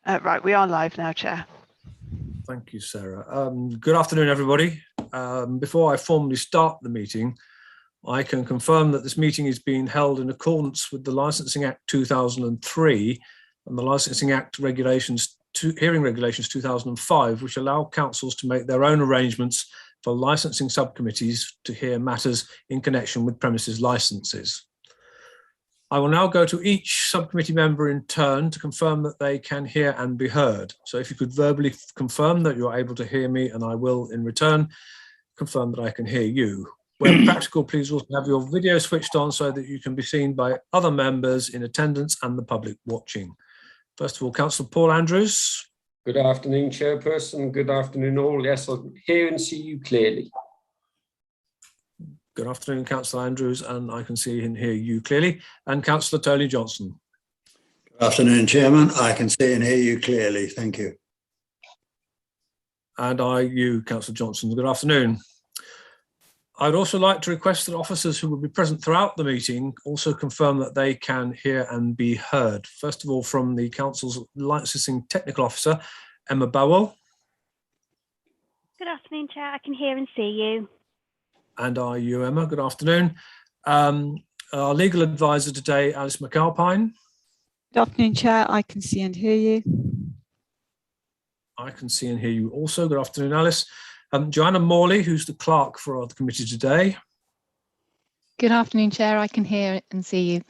Right, we are live now, Chair. Thank you, Sarah. Good afternoon, everybody. Before I formally start the meeting, I can confirm that this meeting is being held in accordance with the Licensing Act 2003 and the Licensing Act regulations, hearing regulations 2005, which allow councils to make their own arrangements for licensing subcommittees to hear matters in connection with premises licenses. I will now go to each subcommittee member in turn to confirm that they can hear and be heard. So if you could verbally confirm that you're able to hear me, and I will in return confirm that I can hear you. Where practical, please also have your video switched on so that you can be seen by other members in attendance and the public watching. First of all, Councillor Paul Andrews. Good afternoon, Chairperson. Good afternoon all. Yes, I hear and see you clearly. Good afternoon, Councillor Andrews, and I can see and hear you clearly. And Councillor Tony Johnson. Good afternoon, Chairman. I can see and hear you clearly. Thank you. And you, Councillor Johnson. Good afternoon. I'd also like to request that officers who will be present throughout the meeting also confirm that they can hear and be heard. First of all, from the Council's Licensing Technical Officer, Emma Bowell. Good afternoon, Chair. I can hear and see you. And you, Emma. Good afternoon. Our legal advisor today, Alice McAlpine. Good afternoon, Chair. I can see and hear you. I can see and hear you also. Good afternoon, Alice. Joanna Morley, who's the clerk for the committee today. Good afternoon, Chair. I can hear and see you.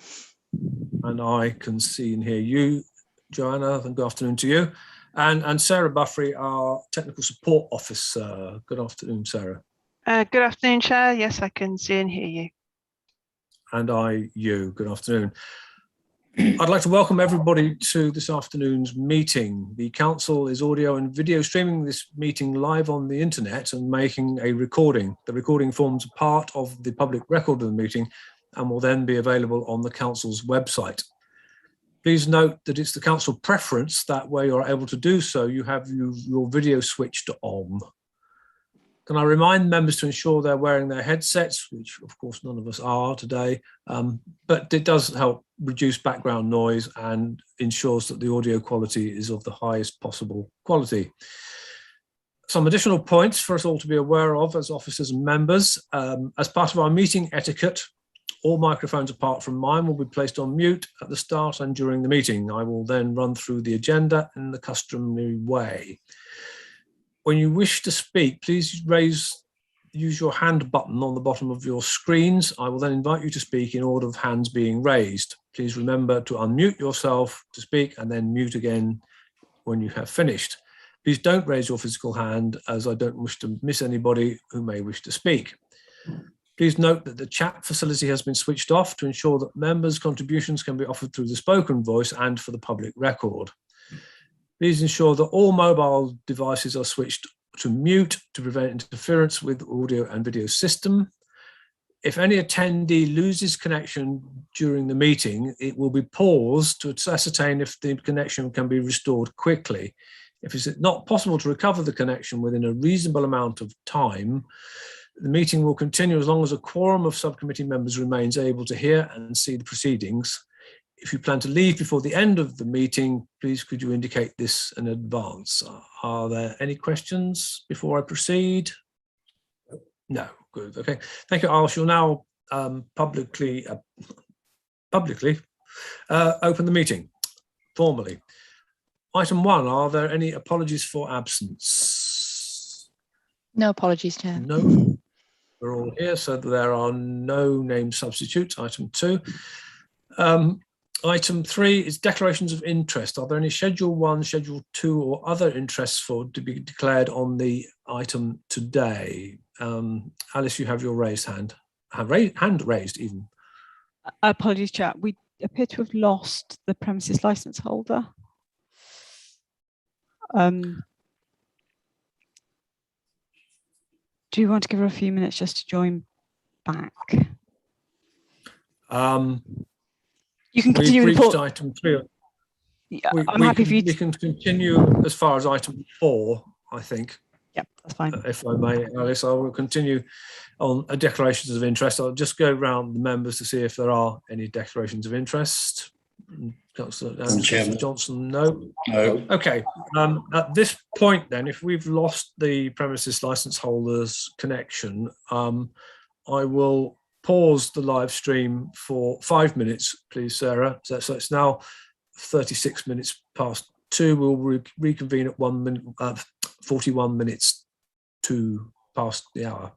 And I can see and hear you, Joanna. And good afternoon to you. And Sarah Buffrey, our technical support officer. Good afternoon, Sarah. Good afternoon, Chair. Yes, I can see and hear you. And you. Good afternoon. I'd like to welcome everybody to this afternoon's meeting. The Council is audio and video streaming this meeting live on the internet and making a recording. The recording forms part of the public record of the meeting and will then be available on the Council's website. Please note that it's the Council preference that where you're able to do so, you have your video switched on. Can I remind members to ensure they're wearing their headsets, which of course none of us are today, but it does help reduce background noise and ensures that the audio quality is of the highest possible quality. Some additional points for us all to be aware of as officers and members. As part of our meeting etiquette, all microphones apart from mine will be placed on mute at the start and during the meeting. I will then run through the agenda in the customary way. When you wish to speak, please use your hand button on the bottom of your screens. I will then invite you to speak in order of hands being raised. Please remember to unmute yourself to speak and then mute again when you have finished. Please don't raise your physical hand, as I don't wish to miss anybody who may wish to speak. Please note that the chat facility has been switched off to ensure that members' contributions can be offered through the spoken voice and for the public record. Please ensure that all mobile devices are switched to mute to prevent interference with audio and video system. If any attendee loses connection during the meeting, it will be paused to ascertain if the connection can be restored quickly. If it's not possible to recover the connection within a reasonable amount of time, the meeting will continue as long as a quorum of subcommittee members remains able to hear and see the proceedings. If you plan to leave before the end of the meeting, please could you indicate this in advance? Are there any questions before I proceed? No, good, okay. Thank you. I shall now publicly open the meeting formally. Item 1, are there any apologies for absence? No apologies, Chair. No, we're all here, so there are no named substitutes. Item 2. Item 3 is declarations of interest. Are there any Schedule 1, Schedule 2 or other interests to be declared on the item today? Alice, you have your raised hand. Hand raised even. Apologies, Chair. We appear to have lost the premises licence holder. Do you want to give her a few minutes just to join back? You can continue report. Item 3. Yeah, I'm happy for you. We can continue as far as item 4, I think. Yep, that's fine. If I may, Alice, I will continue on declarations of interest. I'll just go around the members to see if there are any declarations of interest. Councillor Chairman. Johnson, no. No. Okay, at this point then, if we've lost the premises licence holder's connection, I will pause the live stream for 5 minutes, please, Sarah. So it's now 36 minutes past 2. We'll reconvene at 1 minute, 41 minutes to past the hour.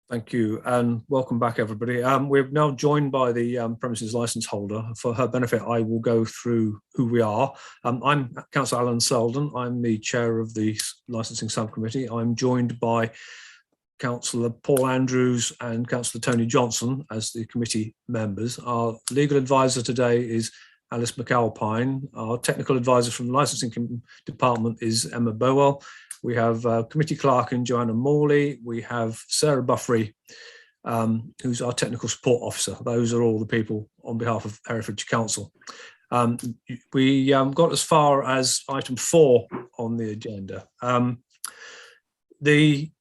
Thank you, and welcome back, everybody. We're now joined by the premises licence holder. For her benefit, I will go through who we are. I'm Councillor Alan Selden. I'm the chair of the licensing subcommittee. I'm joined by Councillor Paul Andrews and Councillor Tony Johnson as the committee members. Our legal advisor today is Alice McAlpine. Our technical advisor from the licensing department is Emma Bowell. We have committee clerk in Joanna Morley. We have Sarah Buffery, who's our technical support officer. Those are all the people on behalf of Herefordshire Council. We got as far as item 4 on the agenda. The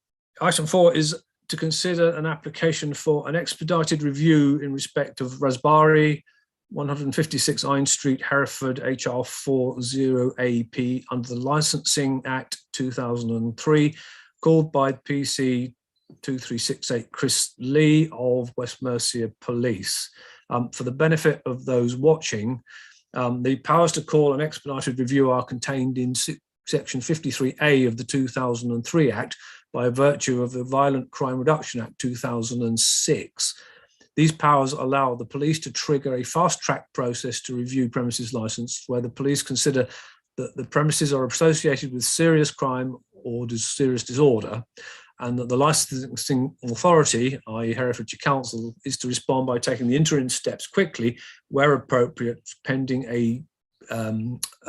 item 4 is to consider an application for an expedited review in respect of Raspberry 156 Iron Street, Hereford, HR 40AP, under the Licensing Act 2003, called by PC 2368 Chris Lee of West Mercia Police. For the benefit of those watching, the powers to call an expedited review are contained in Section 53A of the 2003 Act by virtue of the Violent Crime Reduction Act 2006. These powers allow the police to trigger a fast-track process to review premises licence where the police consider that the premises are associated with serious crime or serious disorder, and that the licensing authority, i.e. Herefordshire Council, is to respond by taking the interim steps quickly where appropriate, pending a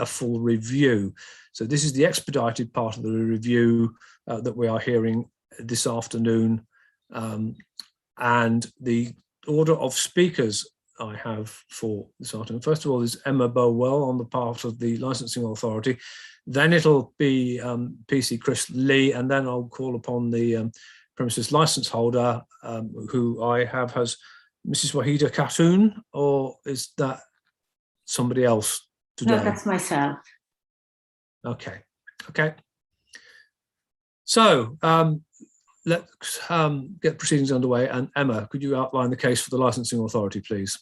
full review. So this is the expedited part of the review that we are hearing this afternoon, and the order of speakers I have for this afternoon. First of all is Emma Bowell on the part of the licensing authority. Then it'll be PC Chris Lee, and then I'll call upon the premises license holder, who I have as Mrs. Wahida Khatoon, or is that somebody else today? No, that's myself. Okay. So let's get proceedings underway. And Emma, could you outline the case for the licensing authority, please?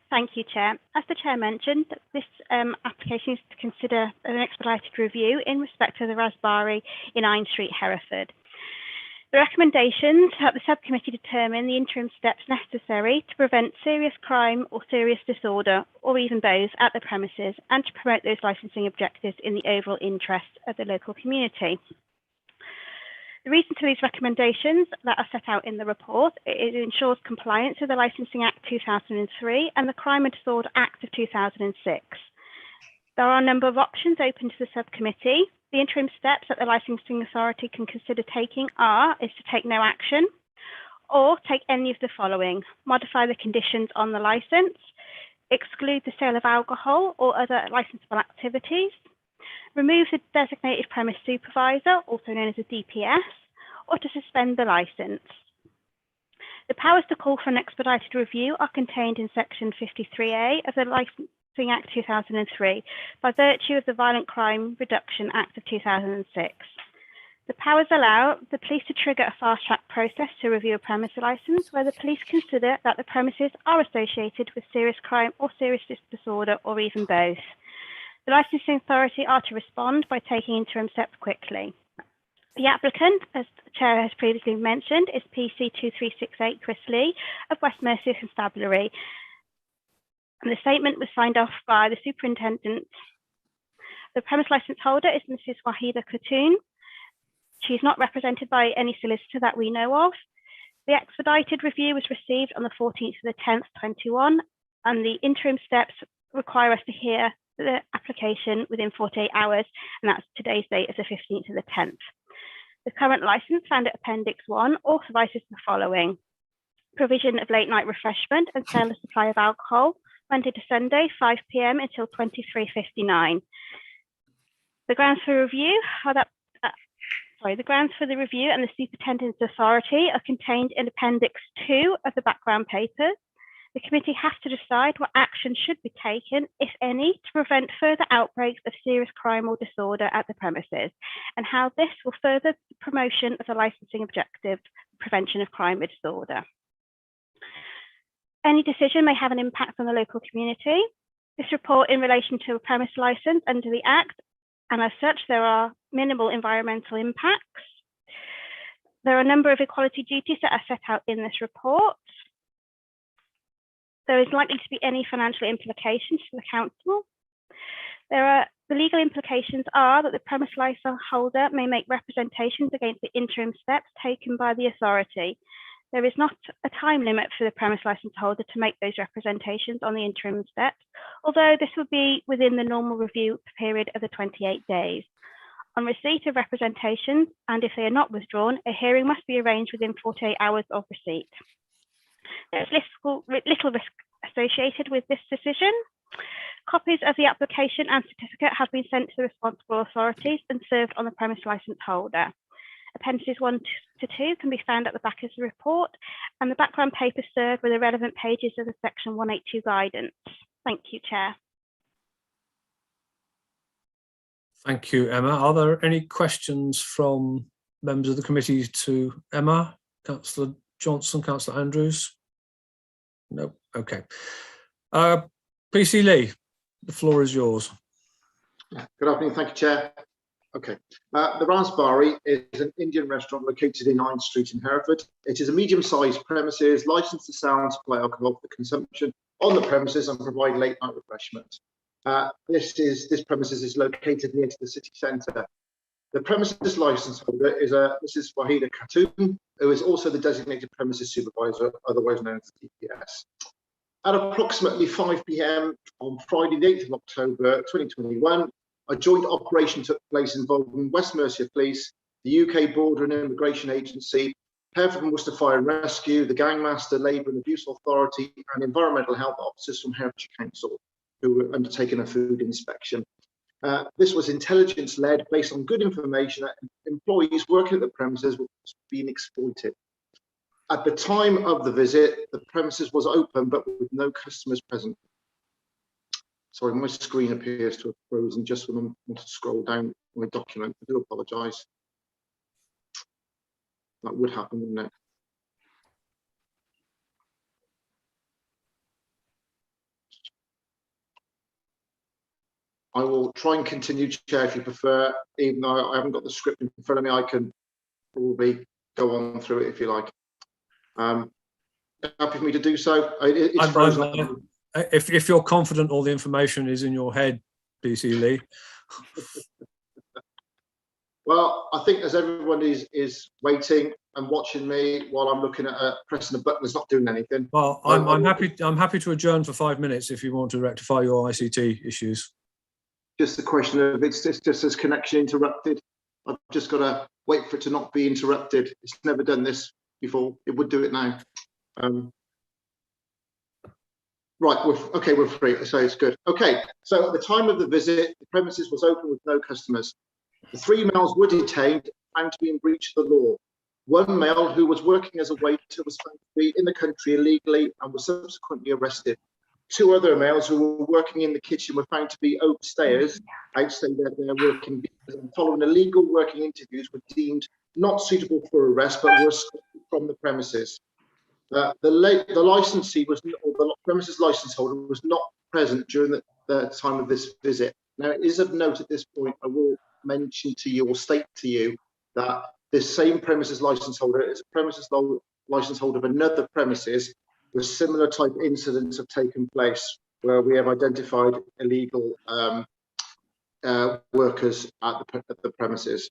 Thank you, Chair. As the Chair mentioned, this application is to consider an expedited review in respect of the Raspberry in Iron Street, Hereford. The recommendations help the subcommittee determine the interim steps necessary to prevent serious crime or serious disorder, or even both, at the premises, and to promote those licensing objectives in the overall interest of the local community. The reason for these recommendations that are set out in the report, it ensures compliance with the Licensing Act 2003 and the Crime and Disorder Act of 2006. There are a number of options open to the subcommittee. The interim steps that the licensing authority can consider taking is to take no action, or take any of the following: modify the conditions on the licence, exclude the sale of alcohol or other licensable activities, remove the designated premise supervisor, also known as a DPS, or to suspend the licence. The powers to call for an expedited review are contained in Section 53A of the Licensing Act 2003 by virtue of the Violent Crime Reduction Act of 2006. The powers allow the police to trigger a fast-track process to review a premises licence where the police consider that the premises are associated with serious crime or serious disorder, or even both. The licensing authority are to respond by taking interim steps quickly. The applicant, as the Chair has previously mentioned, is PC 2368 Chris Lee of West Mercia Constabulary. And the statement was signed off by the Superintendent. The premise licence holder is Mrs. Wahida Khatoon. She is not represented by any solicitor that we know of. The expedited review was received on the 14th of the 10th, 21, and the interim steps require us to hear the application within 48 hours, and that's today's date of the 15th of the 10th. The current licence, found at Appendix 1, authorises the following: provision of late night refreshment and sale and supply of alcohol, Monday to Sunday, 5 p.m. until 23:59. The grounds for review are that, the grounds for the review and the superintendent's authority are contained in Appendix 2 of the background papers. The committee has to decide what action should be taken, if any, to prevent further outbreaks of serious crime or disorder at the premises, and how this will further the promotion of the licensing objective, prevention of crime or disorder. Any decision may have an impact on the local community. This report in relation to a premise license under the Act, and as such, there are minimal environmental impacts. There are a number of equality duties that are set out in this report. There is likely to be any financial implications for the council. The legal implications are that the premise license holder may make representations against the interim steps taken by the authority. There is not a time limit for the premise license holder to make those representations on the interim steps, although this would be within the normal review period of the 28 days. On receipt of representations, and if they are not withdrawn, a hearing must be arranged within 48 hours of receipt. There is little risk associated with this decision. Copies of the application and certificate have been sent to the responsible authorities and served on the premise license holder. Appendices 1 to 2 can be found at the back of the report, and the background papers serve with the relevant pages of the Section 182 guidance. Thank you, Chair. Thank you, Emma. Are there any questions from members of the committee to Emma? Councillor Johnson, Councillor Andrews? No. Okay. PC Lee, the floor is yours. Good afternoon. Thank you, Chair. Okay. The Raspberry is an Indian restaurant located in 9th Street in Hereford. It is a medium-sized premises licensed to sell and supply alcohol for consumption on the premises and provide late-night refreshment. This premises is located near to the city centre. The premises licence holder is Mrs. Wahida Khatun, who is also the designated premises supervisor, otherwise known as DPS. At approximately 5 p.m. on Friday, the 8th of October 2021, a joint operation took place involving West Mercia Police, the UK Border and Immigration Agency, Hereford and Worcester Fire and Rescue, the Gangmaster, Labour and Abuse Authority, and environmental health officers from Herefordshire Council, who were undertaking a food inspection. This was intelligence-led based on good information that employees working at the premises were being exploited. At the time of the visit, the premises was open but with no customers present. Sorry, my screen appears to have frozen just when I want to scroll down my document. I do apologise. That would happen, wouldn't it? I will try and continue, Chair, if you prefer. Even though I haven't got the script in front of me, I can probably go on through it if you like. Happy for me to do so. It's frozen. If you're confident all the information is in your head, PC Lee. Well, I think as everyone is waiting and watching me while I'm looking at pressing a button that's not doing anything. Well, I'm happy to adjourn for 5 minutes if you want to rectify your ICT issues. Just the question of it's just as connection interrupted. I've just got to wait for it to not be interrupted. It's never done this before. It would do it now. Right, we're free, so it's good. Okay, so at the time of the visit, the premises was open with no customers. The 3 males were detained, found to be in breach of the law. One male who was working as a waiter was found to be in the country illegally and was subsequently arrested. 2 other males who were working in the kitchen were found to be overstayers, outstayed their working visas, and following illegal working interviews were deemed not suitable for arrest but were escorted from the premises. The licensee or the premises license holder was not present during the time of this visit. Now, it is of note at this point, I will mention to you or state to you that this same premises license holder is a premises license holder of another premises where similar type incidents have taken place, where we have identified illegal workers at the premises.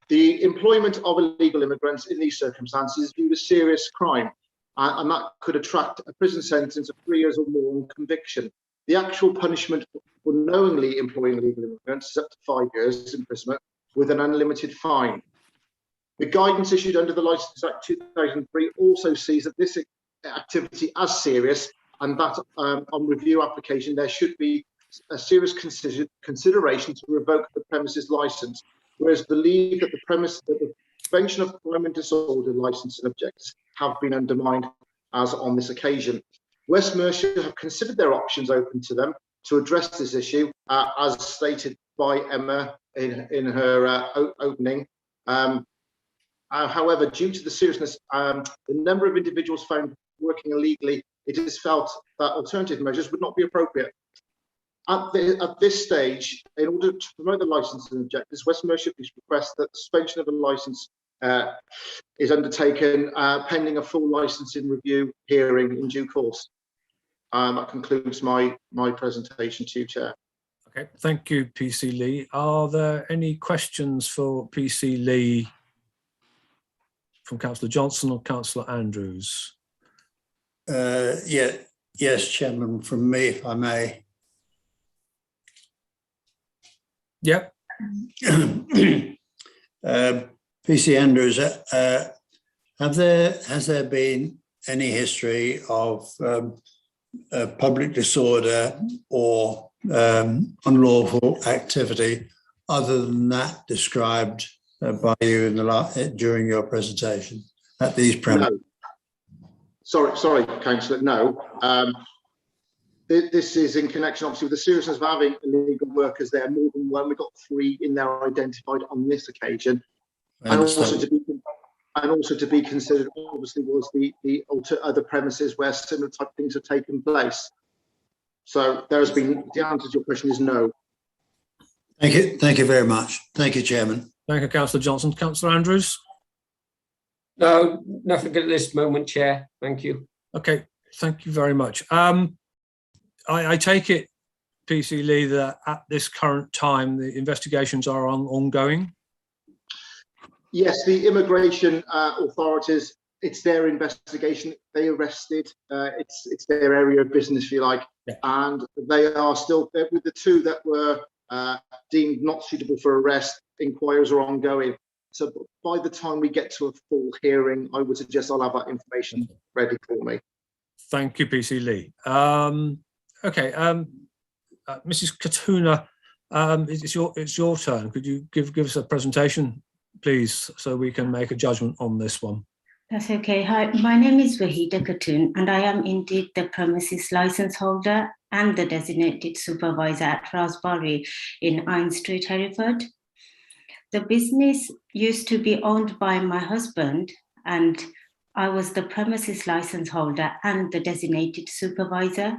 The employment of illegal immigrants in these circumstances is viewed as serious crime, and that could attract a prison sentence of 3 years or more on conviction. The actual punishment for knowingly employing illegal immigrants is up to 5 years imprisonment with an unlimited fine. The guidance issued under the Licensing Act 2003 also sees that this activity as serious, and that on review application there should be a serious consideration to revoke the premises license, whereas believe that the prevention of crime and disorder licensing objectives have been undermined as on this occasion. West Mercia have considered their options open to them to address this issue, as stated by Emma in her opening. However, due to the seriousness, the number of individuals found working illegally, it is felt that alternative measures would not be appropriate. At this stage, in order to promote the licensing objectives, West Mercia requests that the suspension of a licence is undertaken pending a full licensing review hearing in due course. That concludes my presentation to you, Chair. Okay, thank you, PC Lee. Are there any questions for PC Lee from Councillor Johnson or Councillor Andrews? Yes, Chairman, from me, if I may. Yep. PC Andrews, has there been any history of public disorder or unlawful activity other than that described by you in during your presentation at these premises? No. Sorry, Councillor. No. This is in connection, obviously, with the seriousness of having illegal workers there. More than one. We've got 3 in there identified on this occasion, and also to be considered. Obviously, was the other premises where similar type things have taken place. So there has been. The answer to your question is no. Thank you. Thank you very much. Thank you, Chairman. Thank you, Councillor Johnson. Councillor Andrews? No, nothing at this moment, Chair. Thank you. Okay, thank you very much. I take it, PC Lee, that at this current time, the investigations are ongoing? Yes, the immigration authorities, it's their investigation. They arrested, it's their area of business, if you like, yeah. And they are still, with the 2 that were deemed not suitable for arrest, inquiries are ongoing. So by the time we get to a full hearing, I would suggest I'll have that information ready for me. Thank you, PC Lee. Okay, Mrs. Katuna, it's your turn. Could you give us a presentation, please, so we can make a judgment on this one? That's okay. Hi, my name is Wahida Khatun, and I am indeed the premises license holder and the designated supervisor at Raspberry in Iron Street, Hereford. The business used to be owned by my husband, and I was the premises license holder and the designated supervisor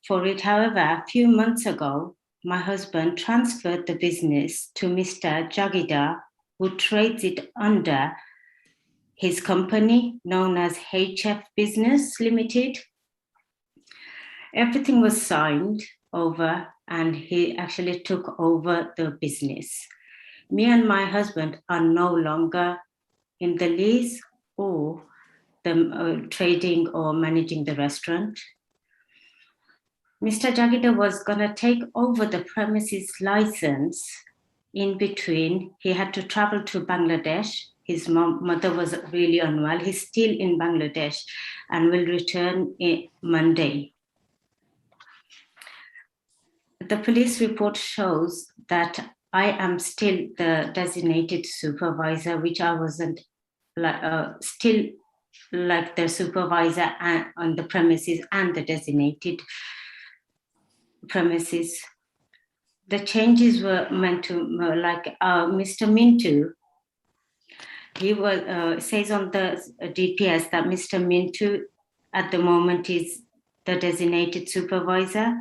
for it. However, a few months ago, my husband transferred the business to Mr. Jagida, who trades it under his company known as HF Business Limited. Everything was signed over and he actually took over the business. Me and my husband are no longer in the lease or the trading or managing the restaurant. Mr. Jagida was gonna take over the premises license. In between, he had to travel to Bangladesh. His mother was really unwell. He's still in Bangladesh and will return Monday. The police report shows that I am still the designated supervisor, which I wasn't still like the supervisor on the premises and the designated premises. The changes were meant to Mr. Mintu. He was says on the DPS that Mr. Mintu at the moment is the designated supervisor.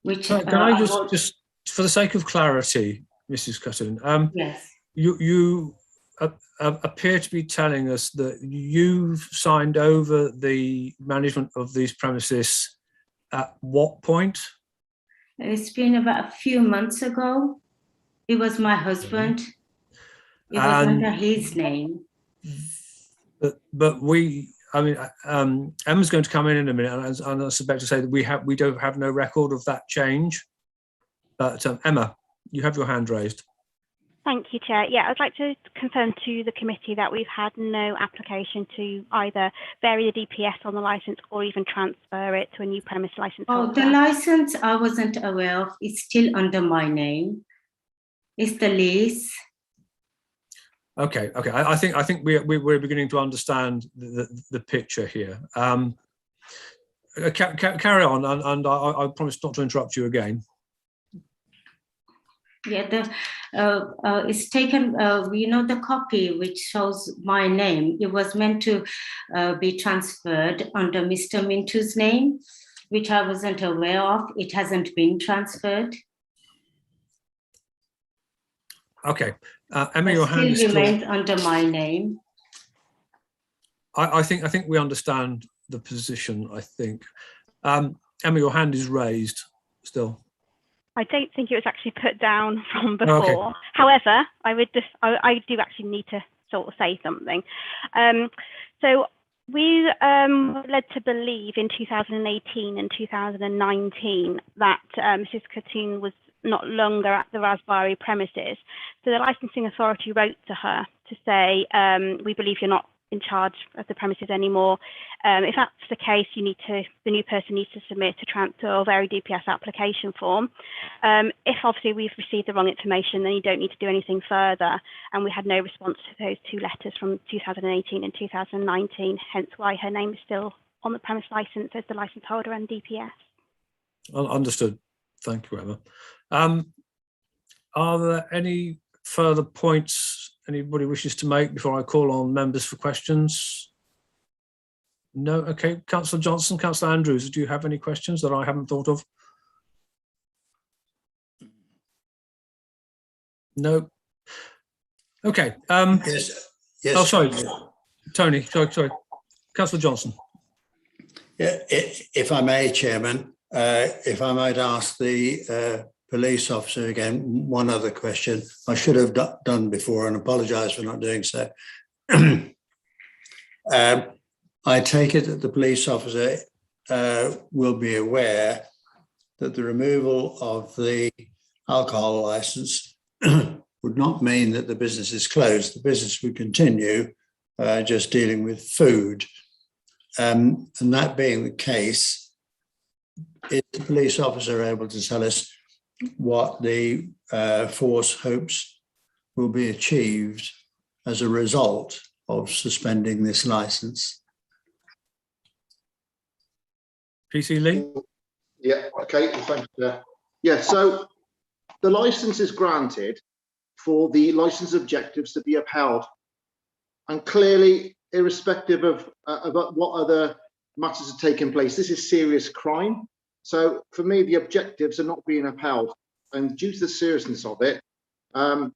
Which can I just for the sake of clarity, Mrs. Cutton, yes, you appear to be telling us that you've signed over the management of these premises at what point? It's been about a few months ago. It was my husband. It was under his name. But Emma's going to come in a minute, and I was about to say that we don't have no record of that change. But Emma, you have your hand raised. Thank you, Chair. Yeah, I'd like to confirm to the committee that we've had no application to either vary the DPS on the licence or even transfer it to a new premise licence Oh, holder. the license I wasn't aware of is still under my name. It's the lease. Okay. I think we're beginning to understand the picture here. Carry on, and I promise not to interrupt you again. Yeah, it's taken, the copy which shows my name, it was meant to be transferred under Mr. Mintu's name, which I wasn't aware of. It hasn't been transferred. Okay, Emma, your It hand is still still. remains under my name. I think we understand the position. I think, Emma, your hand is raised still. I don't think it was actually put down from before. Okay. However, I do actually need to sort of say something. So we were led to believe in 2018 and 2019 that Mrs. Khatun was not longer at the Raspberry premises. So the licensing authority wrote to her to say, we believe you're not in charge of the premises anymore. If that's the case, the new person needs to submit a transfer or vary DPS application form. If obviously we've received the wrong information, then you don't need to do anything further. And we had no response to those two letters from 2018 and 2019, hence why her name is still on the premise license as the license holder and DPS. Understood. Thank you, Emma. Are there any further points anybody wishes to make before I call on members for questions? No? Okay, Councillor Johnson, Councillor Andrews, do you have any questions that I haven't thought of? No? Okay. Yes. Oh, sorry, Tony, sorry. Councillor Johnson. Yeah, if I may, Chairman, if I might ask the police officer again one other question. I should have done before and apologise for not doing so. I take it that the police officer will be aware that the removal of the alcohol licence would not mean that the business is closed. The business would continue just dealing with food. And that being the case, is the police officer able to tell us what the force hopes will be achieved as a result of suspending this licence? PC Lee? Yeah, okay, thank you. Yeah, so the licence is granted for the licence objectives to be upheld. And clearly, irrespective of what other matters are taking place, this is serious crime. So for me, the objectives are not being upheld. And due to the seriousness of it, the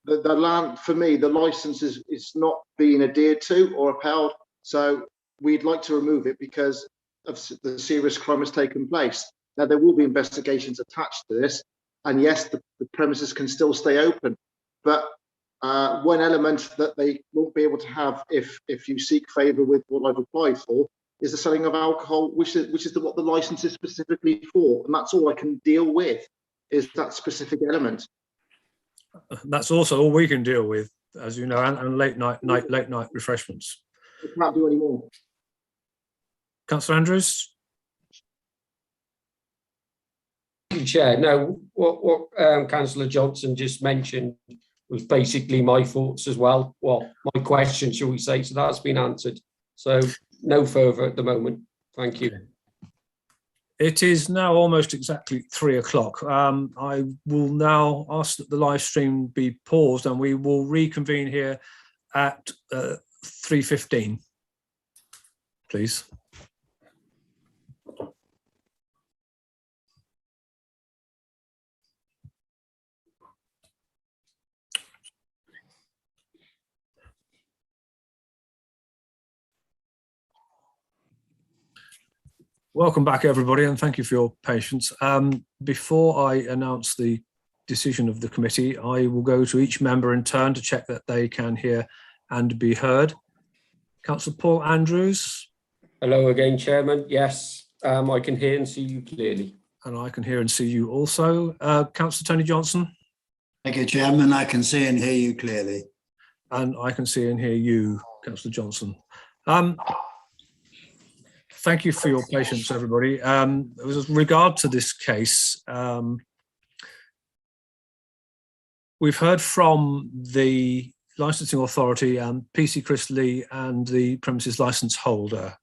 land, for me, the licence is not being adhered to or upheld. So we'd like to remove it because of the serious crime has taken place. Now, there will be investigations attached to this. And yes, the premises can still stay open. But one element that they won't be able to have if you seek favour with what I've applied for is the selling of alcohol, which is what the licence is specifically for. And that's all I can deal with, is that specific element. That's also all we can deal with, as you know, and late night refreshments. We can't do any more. Councillor Andrews? Chair, no, what Councillor Johnson just mentioned was basically my thoughts as well. Well, my question, shall we say, so that's been answered. So no further at the moment. Thank you. It is now almost exactly 3 o'clock. I will now ask that the live stream be paused and we will reconvene here at 3:15, please. Welcome back, everybody, and thank you for your patience. Before I announce the decision of the committee, I will go to each member in turn to check that they can hear and be heard. Councillor Paul Andrews. Hello again, Chairman. Yes, I can hear and see you clearly. And I can hear and see you also. Councillor Tony Johnson. Thank you, Chairman. I can see and hear you clearly. And I can see and hear you, Councillor Johnson. Thank you for your patience, everybody. With regard to this case, we've heard from the licensing authority and PC Chris Lee and the premises license holder.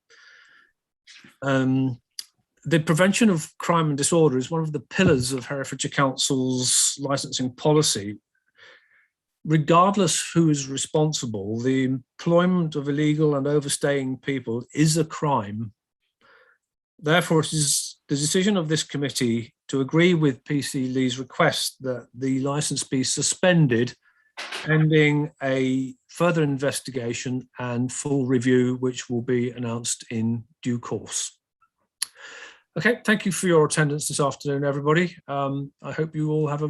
The prevention of crime and disorder is one of the pillars of Herefordshire Council's licensing policy. Regardless who is responsible, the employment of illegal and overstaying people is a crime. Therefore, it is the decision of this committee to agree with PC Lee's request that the licence be suspended pending a further investigation and full review, which will be announced in due course. Okay, thank you for your attendance this afternoon, everybody. I hope you all have a